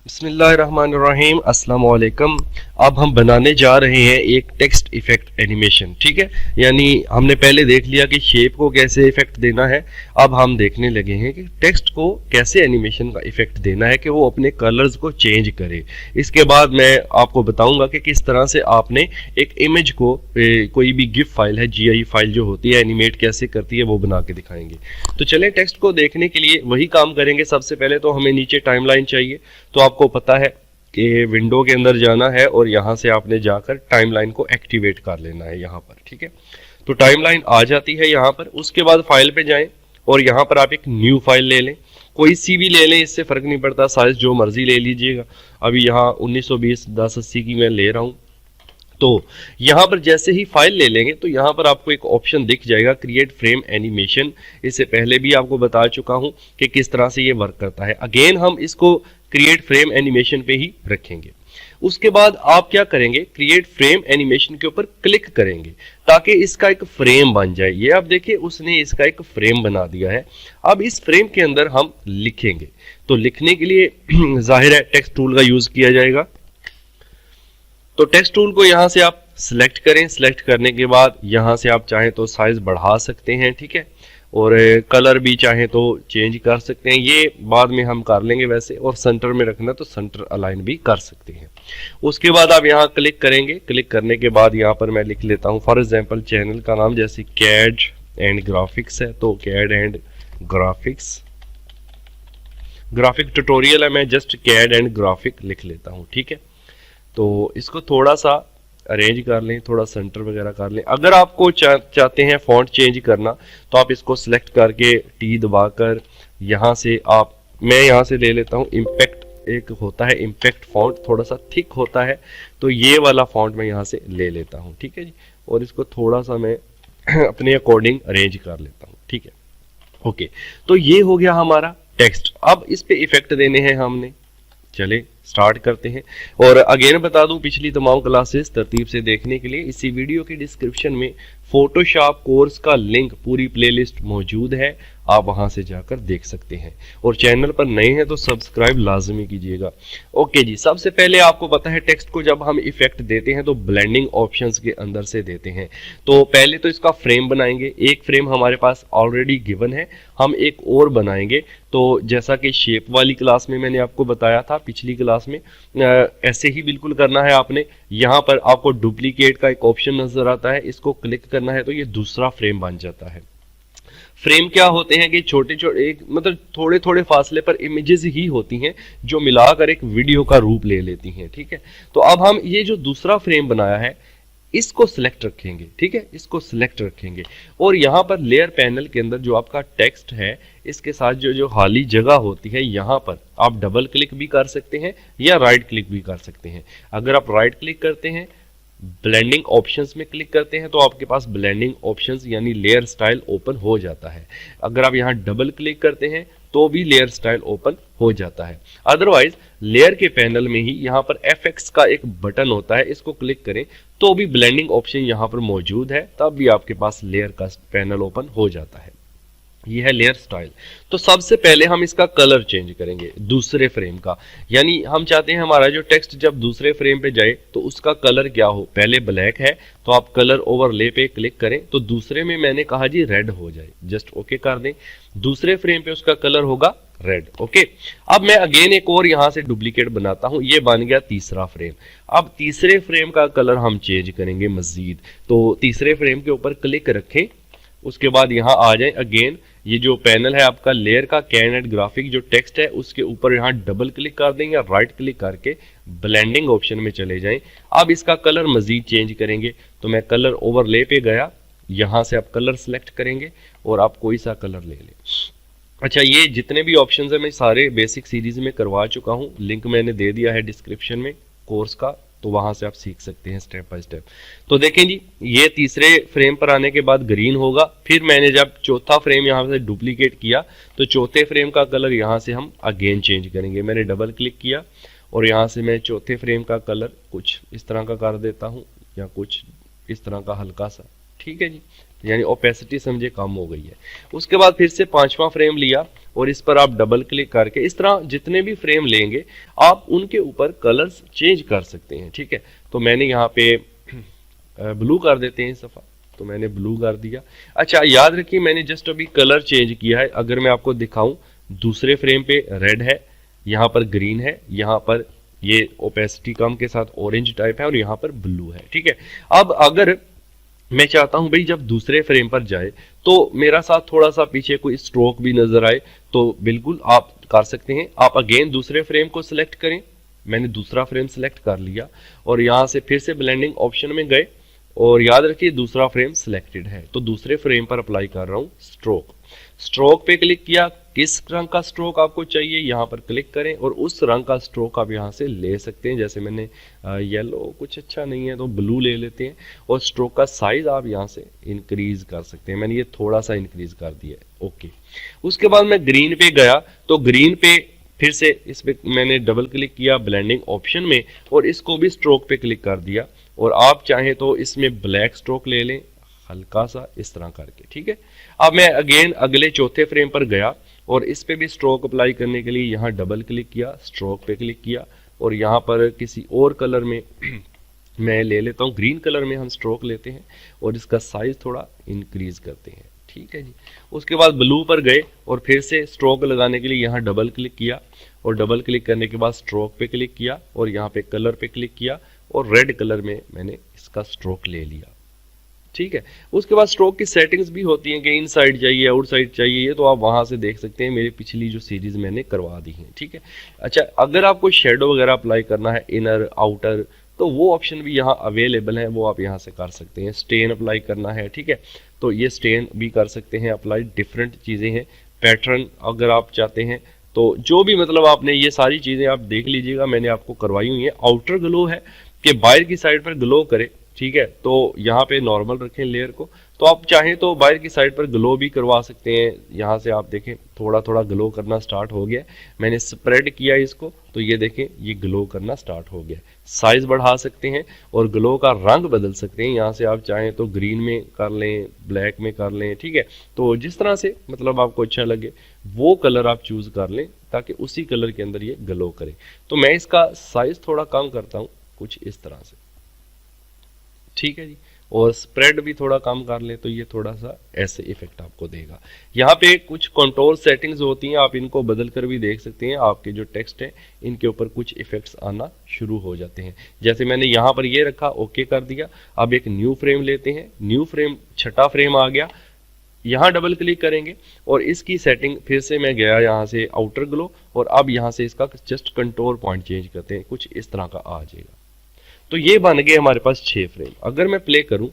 बिस्मिल्लाहिर्रहमानिर्रहीम अस्सलाम वालेकुम। अब हम बनाने जा रहे हैं एक टेक्स्ट इफेक्ट एनिमेशन। ठीक है, यानी हमने पहले देख लिया कि शेप को कैसे इफेक्ट देना है। अब हम देखने लगे हैं कि टेक्स्ट को कैसे एनिमेशन का इफेक्ट देना है कि वो अपने कलर्स को चेंज करे। इसके बाद मैं आपको बताऊंगा कि किस तरह से आपने एक इमेज को कोई भी गिफ फाइल है, GIF फाइल जो होती है, एनिमेट कैसे करती है वो बना के दिखाएंगे। तो चलें, टेक्स्ट को देखने के लिए वही काम करेंगे। सबसे पहले तो हमें नीचे टाइमलाइन चाहिए। तो आपको पता है कि विंडो के अंदर जाना है और यहाँ से आपने जाकर टाइमलाइन को एक्टिवेट कर लेना है यहाँ पर। ठीक है, तो टाइमलाइन आ जाती है यहाँ पर। उसके बाद फाइल पे जाएं और यहाँ पर आप एक न्यू फाइल ले लें, कोई सी भी ले लें, इससे फर्क नहीं पड़ता, साइज जो मर्जी ले लीजिएगा। अभी यहाँ 1920x1080 की मैं ले रहा हूँ। तो यहाँ पर जैसे ही फाइल ले लेंगे तो यहाँ पर आपको एक ऑप्शन दिख जाएगा, क्रिएट फ्रेम एनिमेशन। इससे पहले भी आपको बता चुका हूँ कि किस तरह से ये वर्क करता है। अगेन हम इसको क्रिएट फ्रेम एनिमेशन पे ही रखेंगे। उसके बाद आप क्या करेंगे, क्रिएट फ्रेम एनिमेशन के ऊपर क्लिक करेंगे ताकि इसका एक फ्रेम बन जाए। ये आप देखिए, उसने इसका एक फ्रेम बना दिया है। अब इस फ्रेम के अंदर हम लिखेंगे। तो लिखने के लिए जाहिर है टेक्स्ट टूल का यूज किया जाएगा। तो टेक्स्ट टूल को यहां से आप सिलेक्ट करें। सिलेक्ट करने के बाद यहां से आप चाहें तो साइज बढ़ा सकते हैं, ठीक है, और कलर भी चाहें तो चेंज कर सकते हैं। ये बाद में हम कर लेंगे वैसे। और सेंटर में रखना तो सेंटर अलाइन भी कर सकते हैं। उसके बाद आप यहाँ क्लिक करेंगे। क्लिक करने के बाद यहाँ पर मैं लिख लेता हूँ फॉर एग्जांपल चैनल का नाम, जैसे कैड एंड ग्राफिक्स है तो CAD and graphics, graphic tutorial है, मैं जस्ट कैड एंड ग्राफिक लिख लेता हूँ। ठीक है, तो इसको थोड़ा सा अरेंज कर लें, थोड़ा सेंटर वगैरह कर लें। अगर आपको चाहते हैं फॉन्ट चेंज करना तो आप इसको सिलेक्ट करके T दबाकर यहाँ से मैं यहाँ से ले लेता हूँ इम्पैक्ट, एक होता है इम्पैक्ट फॉन्ट, थोड़ा सा थिक होता है, तो ये वाला फॉन्ट मैं यहाँ से ले लेता हूँ। ठीक है जी, और इसको थोड़ा सा मैं अपने अकॉर्डिंग अरेंज कर लेता हूँ। ठीक है, ओके, तो ये हो गया हमारा टेक्स्ट। अब इस पे इफेक्ट देने हैं हमने। चले स्टार्ट करते हैं। और अगेन बता दूं, पिछली तमाम क्लासेस तरतीब से देखने के लिए इसी वीडियो के डिस्क्रिप्शन में फोटोशॉप कोर्स का लिंक, पूरी प्लेलिस्ट मौजूद है, आप वहां से जाकर देख सकते हैं। और चैनल पर नए हैं तो सब्सक्राइब लाजमी कीजिएगा। ओके जी, सबसे पहले आपको पता है टेक्स्ट को जब हम इफेक्ट देते हैं तो ब्लेंडिंग ऑप्शंस के अंदर से देते हैं। तो पहले तो इसका फ्रेम बनाएंगे। एक फ्रेम हमारे पास ऑलरेडी गिवन है, हम एक और बनाएंगे। तो जैसा कि शेप वाली क्लास में मैंने आपको बताया था पिछली क्लास में, ऐसे ही बिल्कुल करना है आपने। यहाँ पर आपको डुप्लीकेट का एक ऑप्शन नजर आता है, इसको क्लिक करना है तो ये दूसरा फ्रेम बन जाता है। फ्रेम क्या होते हैं कि छोटे छोटे मतलब थोड़े थोड़े फासले पर इमेजेस ही होती हैं जो मिलाकर एक वीडियो का रूप ले लेती हैं। ठीक है, तो अब हम ये जो दूसरा फ्रेम बनाया है इसको सिलेक्ट रखेंगे। ठीक है, इसको सिलेक्ट रखेंगे और यहाँ पर लेयर पैनल के अंदर जो आपका टेक्स्ट है इसके साथ जो खाली जगह होती है यहाँ पर आप डबल क्लिक भी कर सकते हैं या राइट क्लिक भी कर सकते हैं। अगर आप राइट क्लिक करते हैं, ब्लेंडिंग ऑप्शंस में क्लिक करते हैं तो आपके पास ब्लेंडिंग ऑप्शंस यानी लेयर स्टाइल ओपन हो जाता है। अगर आप यहाँ डबल क्लिक करते हैं तो भी लेयर स्टाइल ओपन हो जाता है। अदरवाइज लेयर के पैनल में ही यहाँ पर FX का एक बटन होता है, इसको क्लिक करें तो भी ब्लेंडिंग ऑप्शन यहाँ पर मौजूद है, तब भी आपके पास लेयर का पैनल ओपन हो जाता है। ये है लेयर स्टाइल। तो सबसे पहले हम इसका कलर चेंज करेंगे दूसरे फ्रेम का, यानी हम चाहते हैं हमारा जो टेक्स्ट जब दूसरे फ्रेम पे जाए तो उसका कलर क्या हो। पहले ब्लैक है तो आप कलर ओवरले पे क्लिक करें तो दूसरे में मैंने कहा जी रेड हो जाए, जस्ट ओके कर दें। दूसरे फ्रेम पे उसका कलर होगा रेड। ओके, अब मैं अगेन एक और यहां से डुप्लीकेट बनाता हूं, ये बन गया तीसरा फ्रेम। अब तीसरे फ्रेम का कलर हम चेंज करेंगे मजीद। तो तीसरे फ्रेम के ऊपर क्लिक रखें, उसके बाद यहाँ आ जाए। अगेन ये जो पैनल है आपका लेयर का, कैड एंड ग्राफिक जो टेक्स्ट है उसके ऊपर यहाँ डबल क्लिक कर देंगे, राइट क्लिक करके ब्लेंडिंग ऑप्शन में चले जाएं। अब इसका कलर मजीद चेंज करेंगे तो मैं कलर ओवरले पे गया, यहाँ से आप कलर सेलेक्ट करेंगे और आप कोई सा कलर ले लें। अच्छा, ये जितने भी ऑप्शंस है मैं सारे बेसिक सीरीज में करवा चुका हूँ, लिंक मैंने दे दिया है डिस्क्रिप्शन में कोर्स का, तो वहां से आप सीख सकते हैं स्टेप बाय स्टेप। तो देखें जी, ये तीसरे फ्रेम पर आने के बाद ग्रीन होगा। फिर मैंने जब चौथा फ्रेम यहाँ से डुप्लीकेट किया तो चौथे फ्रेम का कलर यहाँ से हम अगेन चेंज करेंगे। मैंने डबल क्लिक किया और यहाँ से मैं चौथे फ्रेम का कलर कुछ इस तरह का कर देता हूँ या कुछ इस तरह का हल्का सा, ठीक है जी, यानी ओपेसिटी समझे कम हो गई है। उसके बाद फिर से पांचवा फ्रेम लिया और इस पर आप डबल क्लिक करके इस तरह जितने भी फ्रेम लेंगे आप उनके ऊपर कलर्स चेंज कर सकते हैं, ठीक है। तो मैंने यहाँ पे ब्लू कर देते हैं इस दफा, तो मैंने ब्लू कर दिया। अच्छा याद रखिए मैंने जस्ट अभी कलर चेंज किया है, अगर मैं आपको दिखाऊं दूसरे फ्रेम पे रेड है, यहाँ पर ग्रीन है, यहाँ पर ये ओपेसिटी कम के साथ ऑरेंज टाइप है और यहाँ पर ब्लू है, ठीक है। अब अगर मैं चाहता हूं भाई जब दूसरे फ्रेम पर जाए तो मेरा साथ थोड़ा सा पीछे कोई स्ट्रोक भी नजर आए, तो बिल्कुल आप कर सकते हैं। आप अगेन दूसरे फ्रेम को सिलेक्ट करें, मैंने दूसरा फ्रेम सिलेक्ट कर लिया और यहां से फिर से ब्लेंडिंग ऑप्शन में गए और याद रखिए दूसरा फ्रेम सिलेक्टेड है, तो दूसरे फ्रेम पर अप्लाई कर रहा हूं स्ट्रोक। स्ट्रोक पे क्लिक किया, किस रंग का स्ट्रोक आपको चाहिए यहाँ पर क्लिक करें और उस रंग का स्ट्रोक आप यहाँ से ले सकते हैं। जैसे मैंने येलो कुछ अच्छा नहीं है तो ब्लू ले लेते हैं और स्ट्रोक का साइज आप यहाँ से इंक्रीज कर सकते हैं। मैंने ये थोड़ा सा इंक्रीज कर दिया है, ओके। उसके बाद मैं ग्रीन पे गया, तो ग्रीन पे फिर से इस पे मैंने डबल क्लिक किया ब्लेंडिंग ऑप्शन में और इसको भी स्ट्रोक पे क्लिक कर दिया और आप चाहें तो इसमें ब्लैक स्ट्रोक ले लें हल्का सा इस तरह करके, ठीक है। अब मैं अगेन अगले चौथे फ्रेम पर गया और इस पे भी स्ट्रोक अप्लाई करने के लिए यहाँ डबल क्लिक किया, स्ट्रोक पे क्लिक किया और यहाँ पर किसी और कलर में मैं ले लेता हूँ, ग्रीन कलर में हम स्ट्रोक लेते हैं और इसका साइज थोड़ा इंक्रीज करते हैं, ठीक है जी। उसके बाद ब्लू पर गए और फिर से स्ट्रोक लगाने के लिए यहाँ डबल क्लिक किया और डबल क्लिक करने के बाद स्ट्रोक पे क्लिक किया और यहाँ पे कलर पे क्लिक किया और रेड कलर में मैंने इसका स्ट्रोक ले लिया, ठीक है। उसके बाद स्ट्रोक की सेटिंग्स भी होती हैं कि इन साइड चाहिए आउट साइड चाहिए, ये तो आप वहां से देख सकते हैं, मेरी पिछली जो सीरीज मैंने करवा दी है, ठीक है। अच्छा अगर आपको शेडो वगैरह अप्लाई करना है इनर आउटर तो वो ऑप्शन भी यहाँ अवेलेबल है, वो आप यहाँ से कर सकते हैं। स्टेन अप्लाई करना है, ठीक है, तो ये स्टेन भी कर सकते हैं अप्लाई, डिफरेंट चीजें हैं। पैटर्न अगर आप चाहते हैं तो जो भी मतलब आपने ये सारी चीजें आप देख लीजिएगा, मैंने आपको करवाई हुई है। आउटर ग्लो है कि बाहर की साइड पर ग्लो करे, ठीक है, तो यहाँ पे नॉर्मल रखें लेयर को, तो आप चाहें तो बाहर की साइड पर ग्लो भी करवा सकते हैं। यहाँ से आप देखें थोड़ा थोड़ा ग्लो करना स्टार्ट हो गया, मैंने स्प्रेड किया इसको तो ये देखें ये ग्लो करना स्टार्ट हो गया। साइज बढ़ा सकते हैं और ग्लो का रंग बदल सकते हैं, यहाँ से आप चाहें तो ग्रीन में कर लें, ब्लैक में कर लें, ठीक है। तो जिस तरह से मतलब आपको अच्छा लगे वो कलर आप चूज कर लें ताकि उसी कलर के अंदर ये ग्लो करे। तो मैं इसका साइज थोड़ा कम करता हूँ कुछ इस तरह से, ठीक है जी, और स्प्रेड भी थोड़ा कम कर ले तो ये थोड़ा सा ऐसे इफेक्ट आपको देगा। यहाँ पे कुछ कंट्रोल सेटिंग्स होती हैं, आप इनको बदल कर भी देख सकते हैं। आपके जो टेक्स्ट है इनके ऊपर कुछ इफेक्ट्स आना शुरू हो जाते हैं। जैसे मैंने यहाँ पर ये रखा, ओके कर दिया। अब एक न्यू फ्रेम लेते हैं, न्यू फ्रेम छठा फ्रेम आ गया, यहाँ डबल क्लिक करेंगे और इसकी सेटिंग फिर से मैं गया यहाँ से आउटर ग्लो और अब यहाँ से इसका जस्ट कंट्रोल पॉइंट चेंज करते हैं, कुछ इस तरह का आ जाएगा। तो ये बन गए हमारे पास 6 फ्रेम। अगर मैं प्ले करूं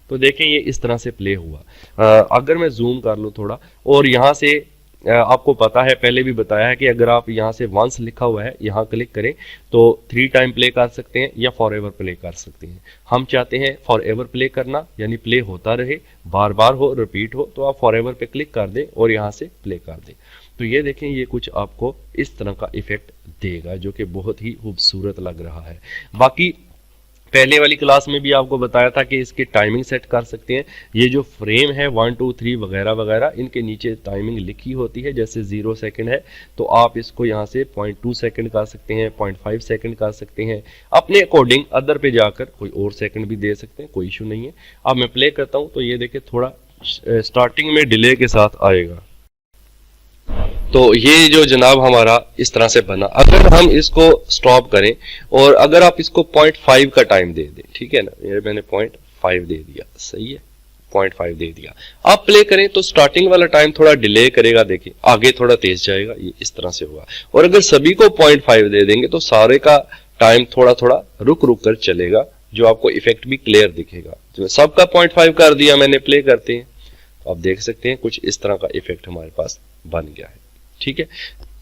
तो देखें ये इस तरह से प्ले हुआ। अगर मैं जूम कर लूं थोड़ा और यहाँ से आपको पता है पहले भी बताया है कि अगर आप यहाँ से वंस लिखा हुआ है यहाँ क्लिक करें तो 3 टाइम प्ले कर सकते हैं या फॉर एवर प्ले कर सकते हैं। हम चाहते हैं फॉर एवर प्ले करना, यानी प्ले होता रहे, बार बार हो, रिपीट हो, तो आप फॉर एवर पे क्लिक कर दें और यहाँ से प्ले कर दें। तो ये देखें ये कुछ आपको इस तरह का इफेक्ट देगा जो कि बहुत ही खूबसूरत लग रहा है। बाकी पहले वाली क्लास में भी आपको बताया था कि इसकी टाइमिंग सेट कर सकते हैं। ये जो फ्रेम है 1 2 3 वगैरह वगैरह इनके नीचे टाइमिंग लिखी होती है, जैसे 0 सेकंड है तो आप इसको यहाँ से 0.2 सेकंड कर सकते हैं, 0.5 सेकंड कर सकते हैं, अपने अकॉर्डिंग अदर पे जाकर कोई और सेकंड भी दे सकते हैं, कोई इशू नहीं है। अब मैं प्ले करता हूँ तो ये देखिए थोड़ा स्टार्टिंग में डिले के साथ आएगा। तो ये जो जनाब हमारा इस तरह से बना। अगर हम इसको स्टॉप करें और अगर आप इसको 0.5 का टाइम दे दें, ठीक है ना, ये मैंने 0.5 दे दिया, सही है, 0.5 दे दिया। आप प्ले करें तो स्टार्टिंग वाला टाइम थोड़ा डिले करेगा, देखिए आगे थोड़ा तेज जाएगा, ये इस तरह से होगा। और अगर सभी को 0.5 दे देंगे तो सारे का टाइम थोड़ा थोड़ा रुक रुक कर चलेगा, जो आपको इफेक्ट भी क्लियर दिखेगा। तो सबका 0.5 कर दिया मैंने, प्ले करते हैं तो आप देख सकते हैं कुछ इस तरह का इफेक्ट हमारे पास बन गया है, ठीक है।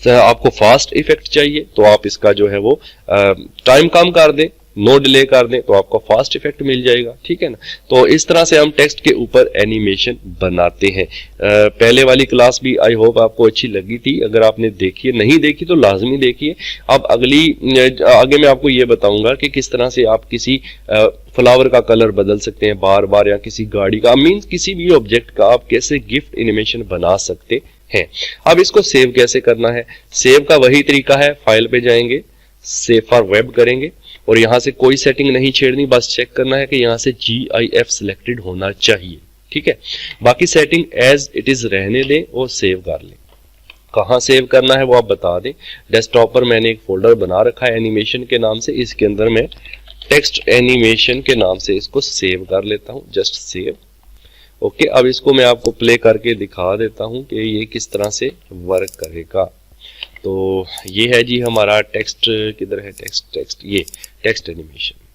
तो आपको फास्ट इफेक्ट चाहिए तो आप इसका जो है वो टाइम कम कर दें, नो डिले कर दें तो आपको फास्ट इफेक्ट मिल जाएगा, ठीक है ना। तो इस तरह से हम टेक्स्ट के ऊपर एनिमेशन बनाते हैं। पहले वाली क्लास भी आई होप आपको अच्छी लगी थी, अगर आपने देखी है, नहीं देखी तो लाजमी देखिए। अब आगे मैं आपको ये बताऊंगा कि किस तरह से आप किसी फ्लावर का कलर बदल सकते हैं बार बार, या किसी गाड़ी का मीन्स किसी भी ऑब्जेक्ट का आप कैसे गिफ्ट एनिमेशन बना सकते हैं। अब इसको सेव कैसे करना है, सेव का वही तरीका है, फाइल पे जाएंगे, सेव फॉर वेब करेंगे और यहां से कोई सेटिंग नहीं छेड़नी, बस चेक करना है कि यहां से GIF सिलेक्टेड होना चाहिए, ठीक है। बाकी सेटिंग एज इट इज रहने दें और सेव कर लें। कहाँ सेव करना है वो आप बता दें। डेस्कटॉप पर मैंने एक फोल्डर बना रखा है एनिमेशन के नाम से, इसके अंदर मैं टेक्स्ट एनिमेशन के नाम से इसको सेव कर लेता हूं, जस्ट सेव। ओके, अब इसको मैं आपको प्ले करके दिखा देता हूं कि ये किस तरह से वर्क करेगा। तो ये है जी हमारा टेक्स्ट, किधर है टेक्स्ट, ये टेक्स्ट एनिमेशन।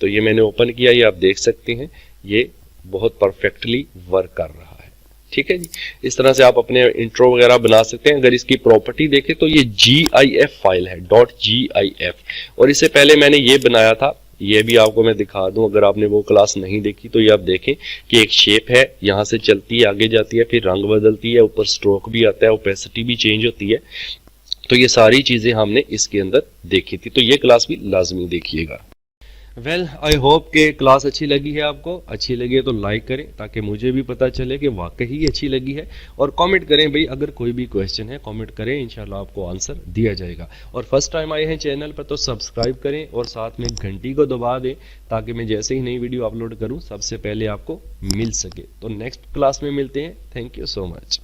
तो ये मैंने ओपन किया, ये आप देख सकते हैं ये बहुत परफेक्टली वर्क कर रहा है, ठीक है जी। इस तरह से आप अपने इंट्रो वगैरह बना सकते हैं। अगर इसकी प्रॉपर्टी देखें तो ये GIF फाइल है, .gif, और इससे पहले मैंने ये बनाया था, ये भी आपको मैं दिखा दूं। अगर आपने वो क्लास नहीं देखी तो ये आप देखें कि एक शेप है, यहां से चलती है, आगे जाती है, फिर रंग बदलती है, ऊपर स्ट्रोक भी आता है, ओपेसिटी भी चेंज होती है। तो ये सारी चीजें हमने इसके अंदर देखी थी, तो ये क्लास भी लाजमी देखिएगा। वेल, आई होप के क्लास अच्छी लगी है आपको। अच्छी लगी है तो लाइक करें ताकि मुझे भी पता चले कि वाकई अच्छी लगी है, और कमेंट करें भाई, अगर कोई भी क्वेश्चन है कमेंट करें, इंशाल्लाह आपको आंसर दिया जाएगा। और फर्स्ट टाइम आए हैं चैनल पर तो सब्सक्राइब करें और साथ में घंटी को दबा दें ताकि मैं जैसे ही नई वीडियो अपलोड करूं सबसे पहले आपको मिल सके। तो नेक्स्ट क्लास में मिलते हैं। Thank you so much.